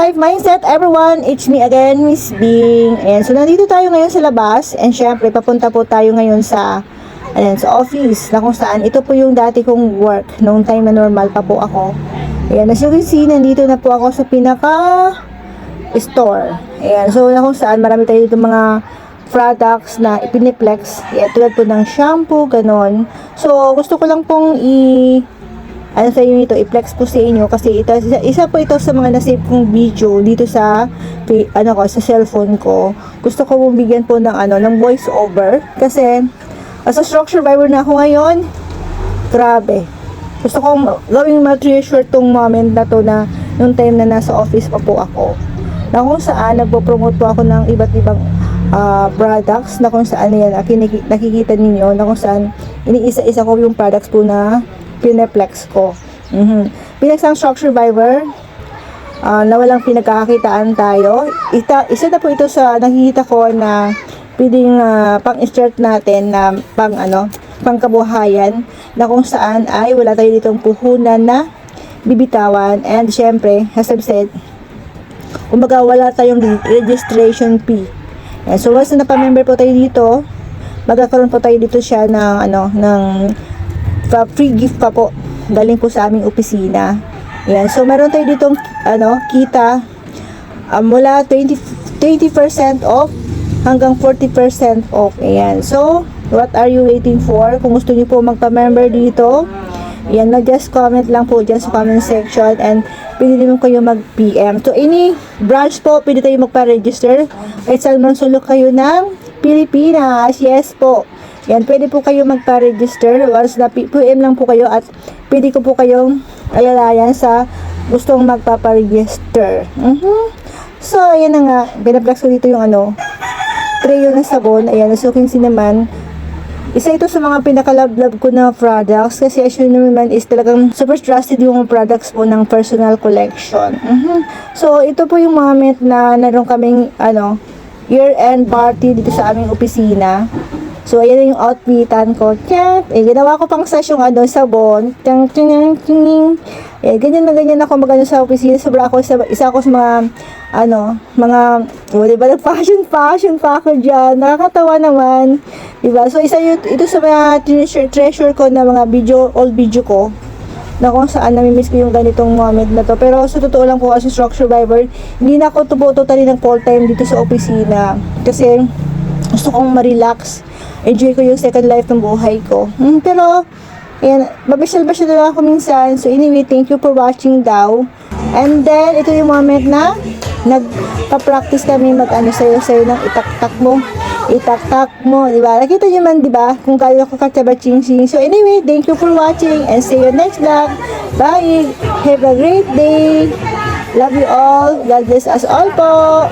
Life Mindset, everyone. It's me again, Miss Bing. And so, nandito tayo ngayon sa labas. And syempre, papunta po tayo ngayon sa office na kung saan ito po yung dati kong work noong time na normal pa po ako. Ayan, as you can see, nandito na po ako sa pinaka store. Ayan, so na kung saan marami tayo dito mga products na ipiniplex. Ayan, tulad po ng shampoo, ganon. So, gusto ko lang pong sa inyo ito, i-flex po sa inyo kasi ito, isa po ito sa mga nasave kong video dito sa sa cellphone ko. Gusto ko pong bigyan po ng ng voice over kasi as a stroke survivor na ako ngayon. Grabe. Gusto kong gawing ma-treasure tong moment na to na nung time na nasa office pa po ako. Na kung saan nagpo-promote po ako ng iba't ibang products na kung saan yan nakikita ninyo na kung saan iniisa-isa ko yung products po na pineplex ko. Pinex ang stroke survivor na walang pinagkakakitaan tayo. Isa na po ito sa nakikita ko na pwedeng pang-insert natin na pangkabuhayan na kung saan ay wala tayo ditong puhunan na bibitawan and syempre, as I've said, kumbaga wala tayong registration fee. And so once na pa-member po tayo dito, magkakaroon po tayo dito siya ng free gift pa po galing po sa aming opisina. Ayan. So meron tayo ditong kita mula 20% off hanggang 40% off. Ayan. So what are you waiting for? Kung gusto niyo po magpa-member dito, ayan, just comment lang po dyan sa comment section and pwede din kayo mag-PM. So any branch po, pwede tayo magpa-register. Kahit saan man sulok kayo ng Pilipinas. Yes po. Yan, pwede po kayo magpa-register. Once na PM lang po kayo at pwede ko po kayong alalayan sa gustong magpapa-register. So, ayan na nga. Pinaplex ko dito yung tray ng sabon. Ayan, as you can see naman. Isa ito sa mga pinaka-love ko na products kasi as you know naman is talagang super trusted yung products po ng personal collection. So, ito po yung moment na naroon kaming year-end party dito sa aming opisina. So, ayan na yung outfitan ko. Ginawa ko pang sash yung sabon. Ganyan na ganyan ako magano sa opisina. Sobra ako isa ako sa diba, fashion pa ako dyan. Nakakatawa naman. Diba? So, ito sa mga treasure ko na mga old video ko. Na kung saan namimiss ko yung ganitong moment na to. Pero sa totoo lang po as a stroke survivor, hindi na ako totally ng full time dito sa opisina. Kasi gusto kong ma-relax. Enjoy ko yung second life ng buhay ko. Pero, ayan, babasyal-basyal na lang ako minsan. So, anyway, thank you for watching daw. And then, ito yung moment na nagpa-practice kami sayo ng itak-tak mo, diba? Nakita nyo man, diba? Kung kaya ko katsaba-ching-ching. So, anyway, thank you for watching and see you next vlog. Bye! Have a great day! Love you all. God bless us all po.